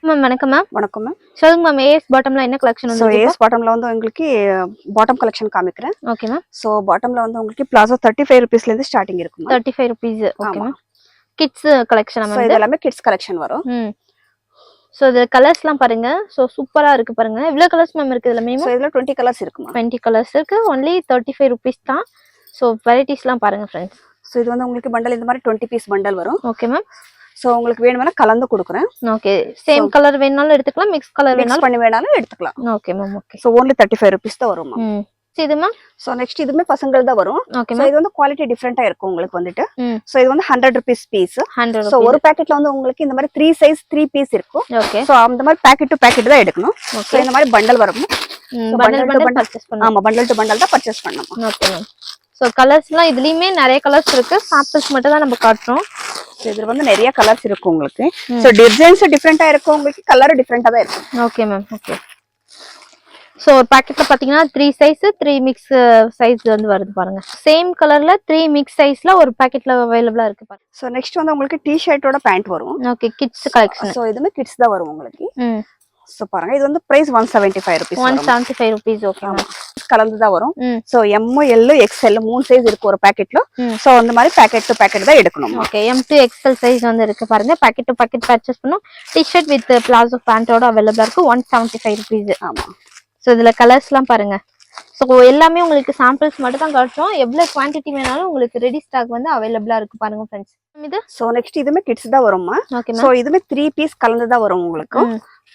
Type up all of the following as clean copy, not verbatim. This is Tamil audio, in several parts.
மேம் வணக்கம் மேம். வணக்கம் மேம். சொல்லுங்க மேம். ஏஎஸ் பாட்டம்ல என்ன கலெக்ஷன் வந்து? ஏஎஸ் பாட்டம்ல வந்து உங்களுக்கு பாட்டம் கலெக்ஷன் காமிக்கிறேன். Okay ma'am. சோ பாட்டம்ல வந்து உங்களுக்கு பிளாசோ 35 ரூபீஸ்ல இருந்து ஸ்டார்டிங் இருக்கு ma'am. 35 rupees. Okay ma'am. Kids collection ma'am. So இதெல்லாம் கிட்ஸ் கலெக்ஷன் வரும். சோ இந்த கலர்ஸ்லாம் பாருங்க. சோ சூப்பரா இருக்கு பாருங்க. எவ்வளவு கலர்ஸ் மேம் இருக்கு இதுல? சோ இதுல 20 கலர்ஸ் இருக்கு மேம். 20 கலர்ஸ் இருக்கு. only 35 ரூபீஸ் தான். சோ வெரைட்டிஸ்லாம் பாருங்க फ्रेंड्स. சோ இது வந்து உங்களுக்கு பண்டல் இந்த மாதிரி 20 பீஸ் பண்டல் வரும். Okay ma'am. சோ உங்களுக்கு வேணும்னா கலந்து கொடுக்குறேன். ஓகே. சேம் கலர் வேணாலும் எடுத்துக்கலாம், மிக்ஸ் கலர் வேணாலும் பண்ணி வேணாலும் எடுத்துக்கலாம். Okay ma'am. Okay. So only 35 rupees தான் வரும் மேம். இது மேம். சோ நெக்ஸ்ட் இதுமே பசங்கள் தான் வரும். சோ இது வந்து குவாலிட்டி டிஃபரெண்டா இருக்கும் உங்களுக்கு வந்துட்டு. சோ இது வந்து 100 ரூபீஸ் பீஸ். சோ ஒரு பாக்கெட்ல வந்து உங்களுக்கு இந்த மாதிரி 3 சைஸ் 3 பீஸ் இருக்கும். ஓகே. சோ அந்த மாதிரி பாக்கெட் டு பாக்கெட் தான் எடுக்கணும். சோ இந்த மாதிரி பண்டல் வரும். பண்டல் பர்ச்சேஸ் பண்ணனும். ஆமா பண்டல் டு பண்டல் தான் பர்ச்சேஸ் பண்ணனும். Okay ma'am. சோ கலர்ஸ்லாம் இதுலயுமே நிறைய கலர்ஸ் இருக்கு. சாம்பிள்ஸ் மட்டும் தான் நம்ம காட்டுறோம். இதுல வந்து நிறைய கலர்ஸ் இருக்கு உங்களுக்கு. சோ டிசைன்ஸ் டிஃபரெண்டா இருக்கும், உங்களுக்கு கலர் டிஃபரெண்டா தான் இருக்கும். Okay ma'am. ஓகே. சோ ஒரு பாக்கெட்ல பாத்தீங்கன்னா 3 சைஸ் 3 மிக்ஸ் சைஸ் வந்து வருது பாருங்க. சேம் கலர்ல 3 மிக்ஸ் சைஸ்ல ஒரு பாக்கெட்ல அவைலபிளா இருக்கு பாருங்க. சோ நெக்ஸ்ட் வந்து உங்களுக்கு டி-ஷர்ட்டோட பேண்ட் வரும். ஓகே. Kids collection. சோ இதுமே கிட்ஸ் தான் வரும் உங்களுக்கு. சோ பாருங்க இது வந்து price 175 rupees. 175 rupees. Okay ma'am. கலந்து தான் வரும். So M L XL 3 size இருக்கு ஒரு பாக்கெட்ல. சோ அந்த மாதிரி பாக்கெட் டு பாக்கெட் தான் எடுக்கணும். Okay. M to XL size வந்து இருக்கு பாருங்க. பாக்கெட் டு பாக்கெட் பர்ச்சேஸ் பண்ணனும். டி-ஷர்ட் வித் பிளாசோ பேண்டோட அவைலபிளா இருக்கு. 175 ரூபீஸ். ஆமா. சோ இதுல கலர்ஸ்லாம் பாருங்க. சோ எல்லாமே உங்களுக்கு சாம்பிள்ஸ் மட்டும் தான் காட்டுறோம். எவ்வளவு குவாண்டிட்டி வேணாலும் உங்களுக்கு ரெடி ஸ்டாக் வந்து அவைலபிளா இருக்கு பாருங்க फ्रेंड्स. இது சோ நெக்ஸ்ட் இதுமே கிட்ஸ் தான் வரும்மா. சோ இதுமே 3 பீஸ் கலந்து தான் வரும் உங்களுக்கு.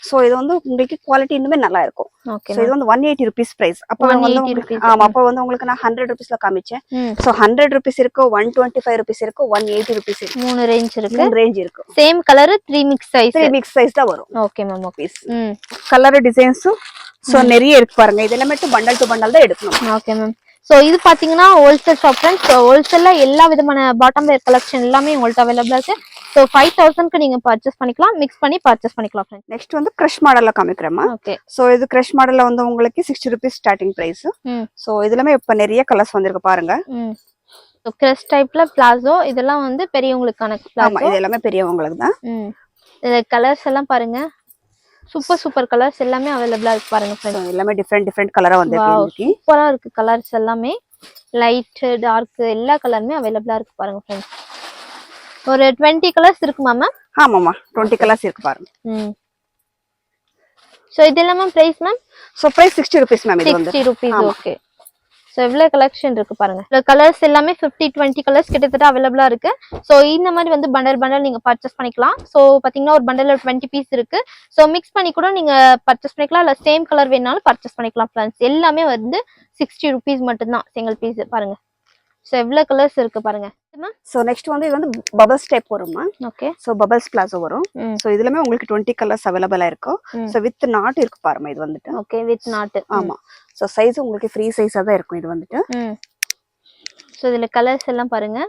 சோ இது வந்து உங்களுக்கு குவாலிட்டி இன்னுமே நல்லா இருக்கும். சோ இது வந்து 180 ரூபீஸ் பிரைஸ். அப்ப வந்து ஆமா அப்ப வந்து உங்களுக்கு நான் 100 ரூபீஸ்ல காமிச்சேன். சோ 100 ரூபீஸ் இருக்கு, 125 ரூபீஸ் இருக்கு, 180 ரூபீஸ் இருக்கு. மூணு ரேஞ்ச் இருக்கு. மூணு ரேஞ்ச் இருக்கு. Same colour 3 mix size. 3 mix size தான் வரும். Okay ma'am. Okay. Colour designs so நிறைய இருக்கு பாருங்க. இதெல்லாம் மட்டும் பண்டல் டு பண்டல் தான் எடுக்கணும். Okay ma'am. சோ இது பாத்தீங்கன்னா ஹோல்சேல் ஷாப் फ्रेंड्स. ஹோல்சேல்ல எல்லா விதமான பாட்டம் வேர் கலெக்ஷன் எல்லாமே உங்களுக்கு அவைலபிளா இருக்கு. சோ 5000 க்கு நீங்க பர்ச்சேஸ் பண்ணிக்கலாம், மிக்ஸ் பண்ணி பர்ச்சேஸ் பண்ணிக்கலாம் फ्रेंड्स. நெக்ஸ்ட் வந்து கிரஷ் மாடல்ல காமிக்கிறேமா. ஓகே. சோ இது கிரஷ் மாடல்ல வந்து உங்களுக்கு 60 ரூபீஸ் ஸ்டார்டிங் பிரைஸ். சோ இதுலமே இப்ப நிறைய கலர்ஸ் வந்திருக்கு பாருங்க. சோ கிரஷ் டைப்ல பிளாசோ இதெல்லாம் வந்து பெரியவங்களுக்கான பிளாசோ. ஆமா இது எல்லாமே பெரியவங்களுக்கு தான். இந்த கலர்ஸ் எல்லாம் பாருங்க. சூப்பர் கலர்ஸ் எல்லாமே அவைலபிளா இருக்கு பாருங்க फ्रेंड्स. எல்லாமே டிஃபரெண்ட் கலரா வந்திருக்கு உங்களுக்கு. சூப்பரா இருக்கு கலர்ஸ் எல்லாமே. லைட் டார்க் எல்லா கலருமே அவைலபிளா இருக்கு பாருங்க फ्रेंड्स. ஒரு 20 கலர்ஸ் இருக்கு மாமா. ஆமாமா 20 கலர்ஸ் இருக்கு பாருங்க. சோ இதெல்லாம் price ma'am. So price 60 rupees ma'am. இது வந்து 60 ரூபீஸ். ஓகே. சோ இவ்ளோ கலெக்ஷன் இருக்கு பாருங்க. இந்த கலர்ஸ் எல்லாமே 20 கலர்ஸ் கிட்டத்தட்ட அவைலபிளா இருக்கு. சோ இந்த மாதிரி வந்து பண்டல் நீங்க பர்ச்சேஸ் பண்ணிக்கலாம். சோ பாத்தீங்கன்னா ஒரு பண்டல்ல 20 பீஸ் இருக்கு. சோ மிக்ஸ் பண்ணி கூட நீங்க பர்ச்சேஸ் பண்ணிக்கலாம், இல்ல சேம் கலர் வேணாலும் பர்ச்சேஸ் பண்ணிக்கலாம் फ्रेंड्स. எல்லாமே வந்து 60 ரூபீஸ் மட்டும் தான் சிங்கிள் பீஸ் பாருங்க. சோ இவ்ளோ கலர்ஸ் இருக்கு பாருங்க. சோ நெக்ஸ்ட் வந்து இது வந்து பபிள்ஸ் டைப் வருமா. ஓகே. சோ பபிள்ஸ் பிளாசோ வரும். சோ இதுலமே உங்களுக்கு 20 கலர்ஸ் அவைலபிளா இருக்கு. சோ வித் நாட் இருக்கு பாருங்க இது வந்துட்டு. ஓகே. With not. ஆமா. சோ சைஸ் உங்களுக்கு ஃப்ரீ சைஸா தான் இருக்கும் இது வந்துட்டு. சோ இதுல கலர்ஸ் எல்லாம் பாருங்க.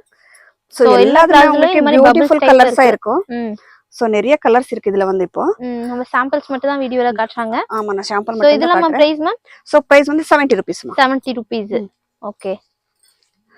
சோ எல்லாத்துலயும் உங்களுக்கு பியூட்டிஃபுல் கலர்ஸா இருக்கும். சோ நிறைய கலர்ஸ் இருக்கு இதுல வந்து இப்போ. நம்ம சாம்பிள்ஸ் மட்டும் தான் வீடியோல காட்றாங்க. ஆமா நான் சாம்பிள் மட்டும். சோ இதெல்லாம் பிரைஸ் மேம். சோ பிரைஸ் வந்து 70 rupees ma'am. 70 rupees. Okay.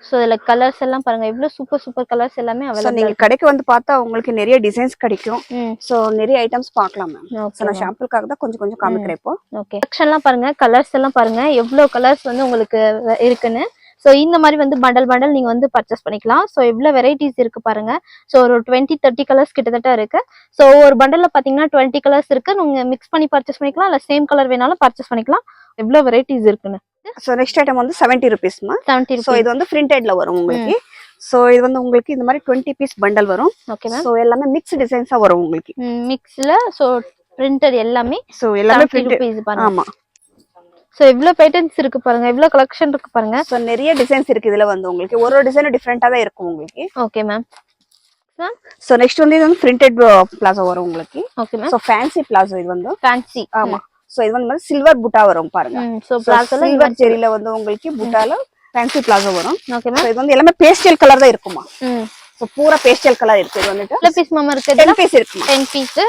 So இதுல கலர்ஸ் எல்லாம் பாருங்க. எவ்வளவு சூப்பர் கலர்ஸ் எல்லாமே அவைலபிளா. நீங்க கடைக்கு வந்து பார்த்தா உங்களுக்கு நிறைய டிசைன்ஸ் கிடைக்கும். சோ நிறைய ஐட்டம்ஸ் பார்க்கலாம் மேம். சோ நான் சாம்பிளுக்காக தான் கொஞ்சம் காமிக்கிறேன் இப்போ. ஓகே. செக்ஷன்லாம் பாருங்க, கலர்ஸ் எல்லாம் பாருங்க எவ்வளவு கலர்ஸ் வந்து உங்களுக்கு இருக்குன்னு. சோ இந்த மாதிரி வந்து பண்டல் நீங்க வந்து பர்ச்சேஸ் பண்ணிக்கலாம். சோ எவ்வளவு வெரைட்டிஸ் இருக்கு பாருங்க. சோ ஒரு 20-30 கலர்ஸ் கிட்டத்தட்ட இருக்கு. சோ ஒரு பண்டல்ல பாத்தீங்கன்னா 20 கலர்ஸ் இருக்கு. நீங்க மிக்ஸ் பண்ணி பர்ச்சேஸ் பண்ணிக்கலாம், இல்ல சேம் கலர் வேணாலும் பர்ச்சேஸ் பண்ணிக்கலாம். எவ்வளவு வெரைட்டிஸ் இருக்குன்னு. சோ நெக்ஸ்ட் ஐட்டம் வந்து 70 ரூபீஸ் மா. 70 ரூபீஸ். சோ இது வந்து பிரிண்டட்ல வரும் உங்களுக்கு. சோ இது வந்து உங்களுக்கு இந்த மாதிரி 20 பீஸ் பண்டல் வரும். Okay ma'am. சோ எல்லாமே மிக்ஸ் டிசைன்ஸா வரும் உங்களுக்கு. மிக்ஸ்ல சோ பிரிண்டட் எல்லாமே. சோ எல்லாமே 70 ரூபீஸ் பாருங்க. ஆமா. சோ இவ்ளோ பேட்டர்ன்ஸ் இருக்கு பாருங்க, இவ்ளோ கலெக்ஷன் இருக்கு பாருங்க. சோ நிறைய டிசைன்ஸ் இருக்கு இதுல வந்து உங்களுக்கு. ஒரு டிசைன் டிஃபரெண்டா தான் இருக்கும் உங்களுக்கு. Okay ma'am. சோ நெக்ஸ்ட் வந்து இது வந்து பிரிண்டட் பிளாசோ வரும் உங்களுக்கு. Okay ma'am. So fancy palazzo இது வந்து. ஃபேன்சி. ஆமா. சோ இது வந்து சில்வர் புட்டா வரும் பாருங்க. சோ பிளாசோல சில்வர் ஜெரில வந்து உங்களுக்கு புட்டால ஃபேன்சி பிளாசோ வரும். Okay ma'am. சோ இது வந்து எல்லாமே பேஸ்டல் கலர் தான் இருக்குமா. சோ பூரா பேஸ்டல் கலர் இருக்கு இது வந்துட்டு. எவ்வளவு பீஸ் மாமா இருக்கு? 10 பீஸ் இருக்குமா. 10 பீஸ்.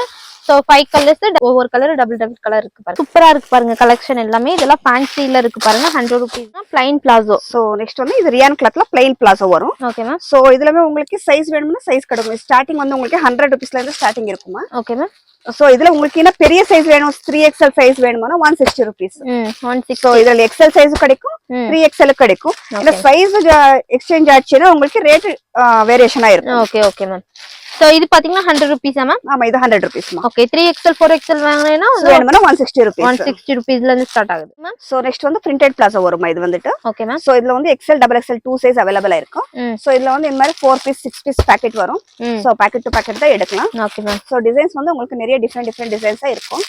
சோ 5 கலர்ஸ், ஒவ்வொரு கலர் டபுள் கலர் இருக்கு பாருங்க. சூப்பரா இருக்கு பாருங்க கலெக்ஷன் எல்லாமே. இதெல்லாம் ஃபேன்சில இருக்கு பாருங்க. 100 rupees தான். plain palazzo. சோ நெக்ஸ்ட் வந்து இது ரியான் கிளாத்ல plain பிளாசோ வரும். Okay ma'am. சோ இதுலமே உங்களுக்கு சைஸ் வேணும்னா சைஸ் கிடைக்கும். ஸ்டார்டிங் வந்து உங்களுக்கு 100 rupeesல இருந்து ஸ்டார்டிங் இருக்குமா. Okay ma'am. சோ இதுல உங்களுக்கு என்ன பெரிய சைஸ் வேணும் 3XL சைஸ் வேணும்னா 160 rupees. 160. சோ இதுல XL சைஸ் கிடைக்கும், 3XL கிடைக்கும். இந்த சைஸ் எக்ஸ்சேஞ்ச் ஆச்சுன்னா உங்களுக்கு ரேட் வேரியேஷன் ஆயிருக்கும். Okay okay ma'am. சோ இது பாத்தீங்கன்னா 100 rupees மேம். ஆமா இது 100 rupees மா. ஓகே 3XL 4XL வாங்குனேனா வேணும்னா 160 rupees. 160 rupeesல இருந்து ஸ்டார்ட் ஆகுது மேம். சோ நெக்ஸ்ட் வந்து printed plaza வருமா இது வந்துட்டு. Okay ma'am. சோ இதுல வந்து XL XXL 2 சைஸ் அவேலபிள் இருக்கும். சோ இதுல வந்து இந்த மாதிரி 4 பீஸ் 6 பீஸ் பாக்கெட் வரும். சோ பாக்கெட் டு பாக்கெட் தான் எடுக்கலாம். Okay ma'am. சோ டிசைன்ஸ் வந்து உங்களுக்கு நிறைய டிஃபரெண்ட் டிசைன்ஸா இருக்கும்.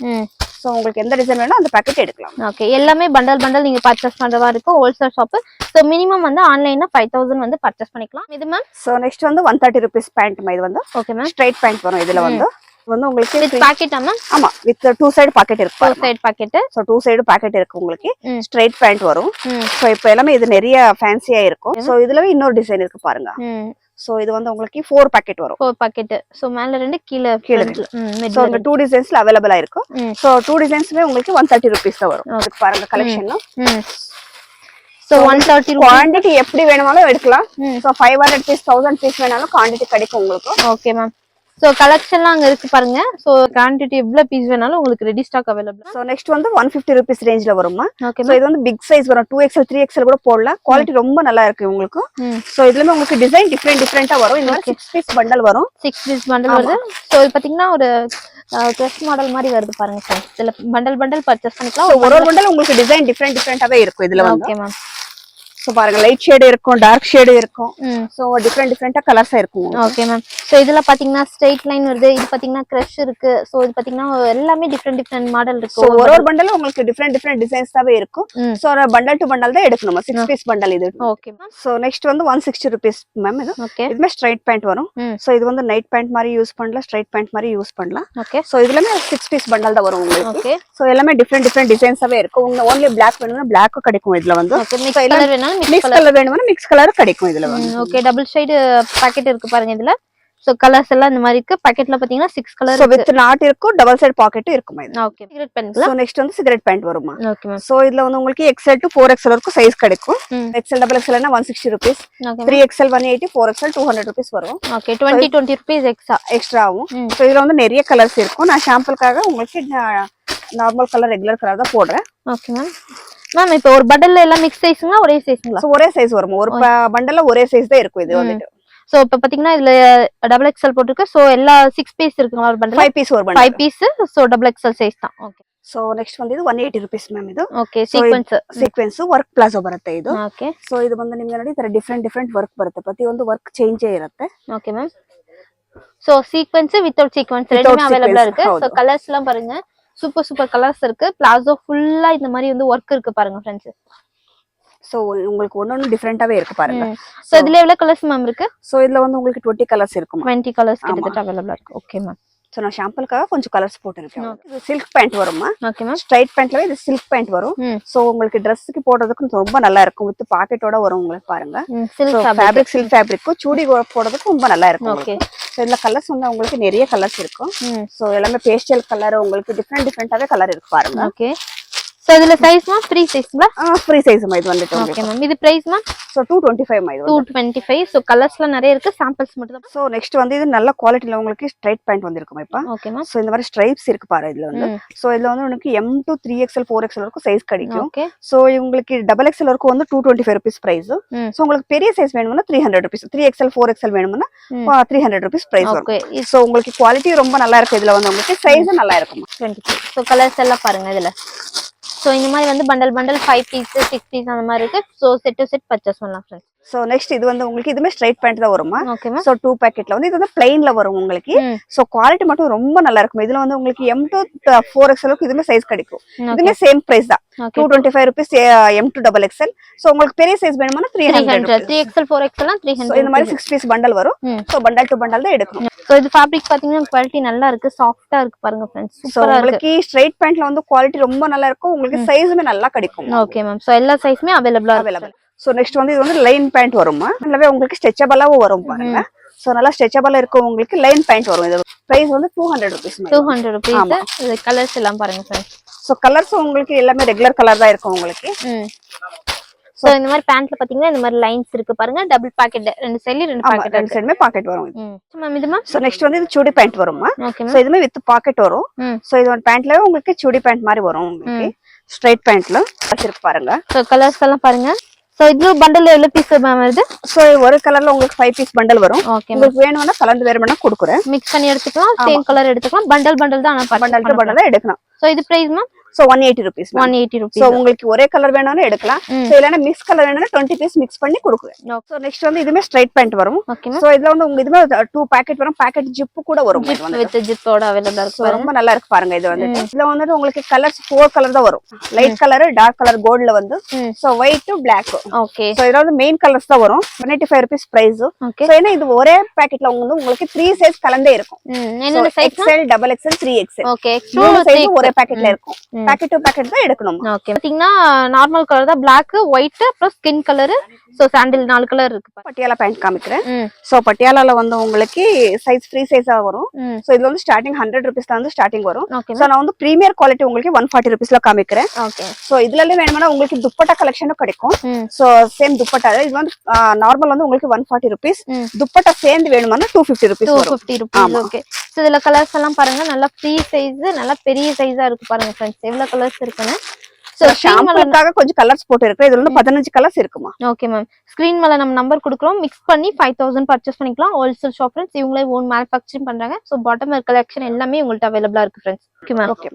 சோ உங்களுக்கு எந்த டிசைன் வேணும் அந்த பாக்கெட் எடுக்கலாம். ஓகே எல்லாமே பண்டல் நீங்க பர்ச்சேஸ் பண்றதா இருக்கும். Wholesale shop. சோ மினிமம் வந்து ஆன்லைன்ல 5000 வந்து பர்ச்சேஸ் பண்ணிக்கலாம். இது மேம். சோ நெக்ஸ்ட் வந்து 130 rupees பேண்ட் இது வந்து. Okay ma'am. ஸ்ட்ரைட் பேண்ட் வரும் இதுல வந்து. உங்களுக்கு வித் பாக்கெட் மேம். ஆமா வித் 2 சைடு பாக்கெட் இருக்கு. 2 side packet. So 2 side packet இருக்கு உங்களுக்கு. ஸ்ட்ரைட் பேண்ட் வரும். சோ இப்போ எல்லாமே இது நிறைய ஃபேன்சியா இருக்கும். சோ இதுலவே இன்னொரு டிசைன் இருக்கு பாருங்க. சோ இது வந்து உங்களுக்கு 4 பாக்கெட் வரும். 4 பாக்கெட். சோ மேல ரெண்டு கீழ சோ இந்த 2 டிசைன்ஸ்ல அவேலபிளா இருக்கும். சோ 2 டிசைன்ஸ்மே உங்களுக்கு 130 rupees தான் வரும். அதுக்கு பாருங்க கலெக்ஷன். சோ 130 குவாண்டிட்டி எப்படி வேணுமாலும் எடுக்கலாம். சோ 500 பீஸ் 1000 பீஸ் வேணாலும் குவாண்டிட்டி கிடைக்கும் உங்களுக்கு. Okay ma'am. சோ கலெக்ஷன்லாம் அங்க இருக்கு பாருங்க. சோ குவாண்டிட்டி எவ்வளவு பீஸ் வேணாலும் உங்களுக்கு ready stock available. So next வந்து 150 rupees ரேஞ்ச்ல வருமா. ஓகே சோ இது வந்து பிக் சைஸ் வரும். 2XL 3XL கூட போடலாம். குவாலிட்டி ரொம்ப நல்லா இருக்கு உங்களுக்கு. சோ இதுலமே உங்களுக்கு டிசைன் டிஃபரெண்டா வரும். இந்த மாதிரி 6 பீஸ் பண்டல் வரும். 6 பீஸ் பண்டல் வருது. சோ இது பாத்தீங்கன்னா ஒரு கிரஷ் மாடல் மாதிரி வருது பாருங்க ஃப்ரெண்ட்ஸ். இதுல பண்டல் பர்ச்சேஸ் பண்ணிக்கலாம். ஒரு பண்டல் உங்களுக்கு டிசைன் டிஃபரெண்டாவே இருக்கும் இதுல வந்து. Okay ma'am. சோ பாருங்க லைட் ஷேட் இருக்கும், டார்க் ஷேட் இருக்கும். சோ டிஃபரெண்டா கலர்ஸா இருக்கும். Okay ma'am. சோ இதுல பாத்தீங்கன்னா ஸ்ட்ரைட் லைன் வருது. இது பாத்தீங்கன்னா கிரஷ் இருக்கு. சோ இது பாத்தீங்கன்னா எல்லாமே டிஃபரெண்ட் மாடல் இருக்கு. சோ ஒரு பண்டல் உங்களுக்கு டிஃபரெண்ட் டிசைன்ஸ் தாவே இருக்கும். சோ பண்டல் டு பண்டல் தான் எடுக்கணும். 6 பீஸ் பண்டல் இது. Okay ma'am. சோ நெக்ஸ்ட் வந்து 160 rupees மேம் இது. ஓகே. இதுமே ஸ்ட்ரைட் பேண்ட் வரும். சோ இது வந்து நைட் பேண்ட் மாதிரி யூஸ் பண்ணலாம், ஸ்ட்ரைட் பேண்ட் மாதிரி யூஸ் பண்ணலாம். ஓகே. சோ இதுலமே 6 பீஸ் பண்டல் தான் வரும் உங்களுக்கு. ஓகே. சோ எல்லாமே டிஃபரெண்ட் டிசைன்ஸாவே இருக்கும். உங்களுக்கு only black வேணும்னா black கிடைக்கும் இதுல வந்து. ஓகே. மிக்ஸ் கலர் வேணாலும் மிக்ஸ் கலர் வேணும்னா மிக்ஸ் கலர் கிடைக்கும் இதுல வந்து. ஓகே. டபுள் ஷேட் பாக்கெட் இருக்கு பாருங்க இதுல. சோ கலர்ஸ் எல்லாம் இந்த மாதிரி இருக்கு. பாக்கெட்ல பாத்தீங்கன்னா 6 கலர் சோ வித் நாட் இருக்கும், டபுள் சைடு பாக்கெட் இருக்குமா இது. ஓகே. சிகரெட் பேண்ட்ல. சோ நெக்ஸ்ட் வந்து சிகரெட் பேண்ட் வருமா. Okay ma'am. சோ இதுல வந்து உங்களுக்கு XL to 4XL வரைக்கும் சைஸ் கிடைக்கும். XL XXL னா 160 rupees. Okay. 3XL 180, 4XL 200 rupees வரும். ஓகே. 20 rupees எக்ஸ்ட்ரா ஆகும். சோ இதுல வந்து நிறைய கலர்ஸ் இருக்கும். நான் சாம்பிளுக்காக உங்களுக்கு நார்மல் கலர் ரெகுலர் கலர் தான் போடுறேன். Okay ma'am. மேம் இப்போ ஒரு பண்டல்ல எல்லாம் மிக்ஸ் சைஸ்ங்களா ஒரே சைஸ்ங்களா? சோ ஒரே சைஸ் வரும். ஒரு பண்டல்ல ஒரே சைஸ் தான் இருக்கும் இது வந்துட்டு. சோ இப்ப பாத்தீங்கன்னா இதுல டபுள் XL போட்டுருக்கு. சோ எல்லா 6 பீஸ் இருக்குங்களா ஒரு பண்டல்? 5 பீஸ் ஒரு பண்டல். 5 piece. So double XL size தான். ஓகே. சோ நெக்ஸ்ட் வந்து இது 180 rupees மேம் இது. ಓಕೆ ಸೀಕ್ವೆನ್ಸ್ ವರ್ಕ್ ಪ್ಲಾಜೋ ಬರುತ್ತೆ ಇದು. ಓಕೆ ಸೊ ಇದು ಬಂದು ನಿಮಗೆ ನೋಡಿ ತರ ಡಿಫರೆಂಟ್ ವರ್ಕ್ ಬರುತ್ತೆ. ಪ್ರತಿಯೊಂದು ವರ್ಕ್ ಚೇಂಜ್ ಇರುತ್ತೆ. Okay ma'am. So sequence without sequence ரெண்டுமே அவேலபிளா இருக்கு. சோ கலர்ஸ் எல்லாம் பாருங்க. சூப்பர் கலர்ஸ் இருக்கு. பிளாசோ ஃபுல்லா இந்த மாதிரி வந்து வர்க் இருக்கு பாருங்க फ्रेंड्स. சோ உங்களுக்கு ஒவ்வொரு டிஃபரெண்டாவே இருக்கு பாருங்க. சோ இதுல எவ்வளவு கலர்ஸ் மேம் இருக்கு? சோ இதுல வந்து உங்களுக்கு 20 கலர்ஸ் இருக்கும். 20 கலர்ஸ் கிட்டத்தட்ட அவேலபிளா இருக்கு. Okay ma'am. சோ நான் சாம்பிளுக்காக கொஞ்சம் கலர்ஸ் போட்டுருக்கேன். இது சில்க் பேண்ட் வருமா. Okay ma'am. ஸ்ட்ரைட் பேண்ட்ல இது சில்க் பேண்ட் வரும். சோ உங்களுக்கு Dressக்கு போடுறதுக்கு ரொம்ப நல்லா இருக்கும். வித் பாக்கெட்டோட வரும் உங்களுக்கு பாருங்க. சில்க் ஃபேப்ரிக் சில்க் ஃபேப்ரிக் சூடி போடுறதுக்கு ரொம்ப நல்லா இருக்கும். ஓகே. சோ இதுல கலர்ஸ் வந்து உங்களுக்கு நிறைய கலர்ஸ் இருக்கும். சோ எல்லாமே பேஸ்டல் கலர் உங்களுக்கு டிஃபரெண்டாவே கலர் இருக்கு பாருங்க. ஓகே. சோ இதுல சைஸ் மா ஃப்ரீ சைஸ்ங்களா? ஃப்ரீ சைஸ் மா இது வந்துட்டு. Okay ma'am. இது பிரைஸ் மா? சோ 225 மா இது. 225. சோ கலர்ஸ்ல நிறைய இருக்கு. சாம்பிள்ஸ் மட்டும் தான். சோ நெக்ஸ்ட் வந்து இது நல்ல குவாலிட்டில உங்களுக்கு ஸ்ட்ரைட் பேண்ட் வந்திருக்கும் இப்ப. Okay ma'am. சோ இந்த மாதிரி ஸ்ட்ரைப்ஸ் இருக்கு பாரு இதுல வந்து. சோ இதுல வந்து உங்களுக்கு M to 3XL 4XL வரைக்கும் சைஸ் கிடைக்கும். ஓகே. சோ உங்களுக்கு டபுள் XL வரைக்கும் வந்து 225 rupees பிரைஸ். சோ உங்களுக்கு பெரிய சைஸ் வேணும்னா 300 rupees. 3XL 4XL வேணும்னா 300 rupees பிரைஸ் வரும். சோ உங்களுக்கு குவாலிட்டி ரொம்ப நல்லா இருக்கு. இதுல வந்து உங்களுக்கு சைஸ் நல்லா இருக்கும். 20. சோ கலர்ஸ் எல்லாம் பாருங்க இதுல. சோ இந்த மாதிரி வந்து பண்டல் 5 பீஸ் 6 பீஸ் அந்த மாதிரி இருக்கு. So set to set purchase பண்ணலாம் फ्रेंड्स. சோ நெக்ஸ்ட் இது வந்து உங்களுக்கு இதுமே ஸ்ட்ரைட் பேண்ட் தான் வருமா. Okay ma'am. சோ 2 பாக்கெட்ல வந்து இது வந்து பிளைன்ல வரும் உங்களுக்கு. சோ குவாலிட்டி மட்டும் ரொம்ப நல்லா இருக்கும். இதுல வந்து உங்களுக்கு M to 4XL க்கு இதுமே சைஸ் கிடைக்கும். இதுமே சேம் பிரைஸ் தான். 225 rupees M to double XL. So உங்களுக்கு பெரிய சைஸ் வேணும்னா 300. 3XL 4XL னா 300. சோ இந்த மாதிரி 6 பீஸ் பண்டல் வரும். சோ பண்டல் டு பண்டல் தான் எடுக்கணும். சோ இது ஃபேப்ரிக் பாத்தீங்கன்னா குவாலிட்டி நல்லா இருக்கு. சாஃப்ட்டா இருக்கு பாருங்க फ्रेंड्स. சூப்பரா இருக்கு. உங்களுக்கு ஸ்ட்ரைட் பேண்ட்ல வந்து குவாலிட்டி ரொம்ப நல்லா இருக்கும். உங்களுக்கு சைஸுமே நல்லா கிடைக்கும். Okay ma'am. சோ எல்லா சைஸ்மே அவேலபிளா இருக்கு. ஸோ நெக்ஸ்ட் வந்து இது வந்து லைன் பேண்ட் வருமா நல்லாவே உங்களுக்கு ஸ்ட்ரெச்சபிளாவும் வரும் பாருங்க ஸோ நல்லா ஸ்ட்ரெச்சபிள் இருக்கும் உங்களுக்கு லைன் பேண்ட் வரும் இது பிரைஸ் வந்து 200 rupees 200 rupees இது கலர்ஸ் எல்லாம் பாருங்க ஃப்ரெண்ட்ஸ் ஸோ கலர்ஸ் உங்களுக்கு எல்லாமே ரெகுலர் கலர் தான் இருக்கும் உங்களுக்கு சோ இந்த மாதிரி பேண்ட்ல பாத்தீங்கன்னா இந்த மாதிரி லைன்ஸ் இருக்கு பாருங்க டபுள் பாக்கெட் ரெண்டு சைடுமே பாக்கெட் வரும் மேம் இது மேம் சோ நெக்ஸ்ட் வந்து இது சுடி பேண்ட் வருமா ஓகே சோ இதுமே வித் பாக்கெட் வரும் சோ இது ஒரு பேண்ட்ல உங்களுக்கு சுடி பேண்ட் மாதிரி வரும் உங்களுக்கு ஸ்ட்ரைட் பேண்ட்ல வச்சிருக்கு பாருங்க சோ கலர்ஸ் எல்லாம் பாருங்க சோ இது பண்டல் எவ்வளவு பீஸ் மேம் வருது சோ ஒரு கலர்ல உங்களுக்கு 5 பீஸ் பண்டல் வரும் உங்களுக்கு வேணும்னா கலந்து வேணும்னா கொடுக்குறேன் மிக்ஸ் பண்ணி எடுத்துக்கலாம் சேம் கலர் எடுத்துக்கலாம் பண்டல் தான் ஆனா பண்டல் தான் எடுக்கணும் சோ இது price ma'am so 180 rupees 180 rupees so உங்களுக்கு ஒரே கலர் வேணும்னா எடுக்கலாம் சோ இல்லனா மிக்ஸ் கலர் வேணும்னா 20 பீஸ் மிக்ஸ் பண்ணி கொடுக்குறேன் சோ நெக்ஸ்ட் வந்து இதுமே ஸ்ட்ரைட் பேண்ட் வரும் சோ இதுல வந்து உங்களுக்கு இதுமே 2 பாக்கெட் வரும் பாக்கெட் ஜிப் கூட வரும் வித் ஜிப்போட அவேலபிளா இருக்கு ரொம்ப நல்லா இருக்கு பாருங்க இது வந்து இதுல வந்து உங்களுக்கு கலர்ஸ் 4 கலர் தான் வரும் லைட் கலர் டார்க் கலர் கோல்ட்ல வந்து so white black okay so இதுல வந்து மெயின் கலர்ஸ் தான் வரும் 185 rupees பிரைஸ் சோ ஏன்னா இது ஒரே பாக்கெட்ல உங்களுக்கு 3 சைஸ் கலந்தே இருக்கும் என்னென்ன size XL double XL 3XL okay மூணு சைஸ் ஒரே பாக்கெட்ல இருக்கும் பாக்கெட் டு பாக்கெட் தான் எடுக்கணும் ஓகே பாத்தீங்கன்னா நார்மல் கலர் தான் Black ஒயிட் அப்புறம் ஸ்கின் கலர் சோ சாண்டில் 4 கலர் இருக்கு பட்டியாலா பேண்ட் காமிக்கிறேன் சோ பட்டியாலால வந்து உங்களுக்கு சைஸ் ஃப்ரீ சைஸா வரும் சோ இது வந்து ஸ்டார்டிங் 100 rupees ல இருந்து ஸ்டார்டிங் வரும் சோ நான் வந்து பிரீமியர் குவாலிட்டி உங்களுக்கு 140 rupees ல காமிக்கிறேன் ஓகே சோ இதுல வேணும்னா உங்களுக்கு துப்பட்டா கலெக்ஷனும் கிடைக்கும் சோ சேம் துப்பட்டா இது வந்து நார்மல் வந்து உங்களுக்கு 140 rupees துப்பட்டா சேர்ந்து வேணும்னா 250 rupees வரும் 250 rupees ஓகே சோ இதுல கலர்ஸ் எல்லாம் பாருங்க நல்லா ஃப்ரீ சைஸ் நல்லா பெரிய சைஸா இருக்கு பாருங்க फ्रेंड्स எவ்வளவு கலர்ஸ் இருக்குன்னு சோ ஷாம்புக்காக கொஞ்சம் கலர்ஸ் போட்டு இருக்கு இதுல வந்து 15 கலர்ஸ் இருக்குமா ஓகே மேம் ஸ்கிரீன் மேல நம்ம நம்பர் கொடுக்குறோம் மிக்ஸ் பண்ணி 5000 பர்ச்சேஸ் பண்ணிக்கலாம் ஹோல்சேல் ஷாப் फ्रेंड्स இவங்களே ஓன் மேனுஃபேக்சரிங் பண்றாங்க சோ பாட்டம் கலெக்ஷன் எல்லாமே உங்களுக்கு அவேலபிளா இருக்கு फ्रेंड्स ஓகே மேம் ஓகே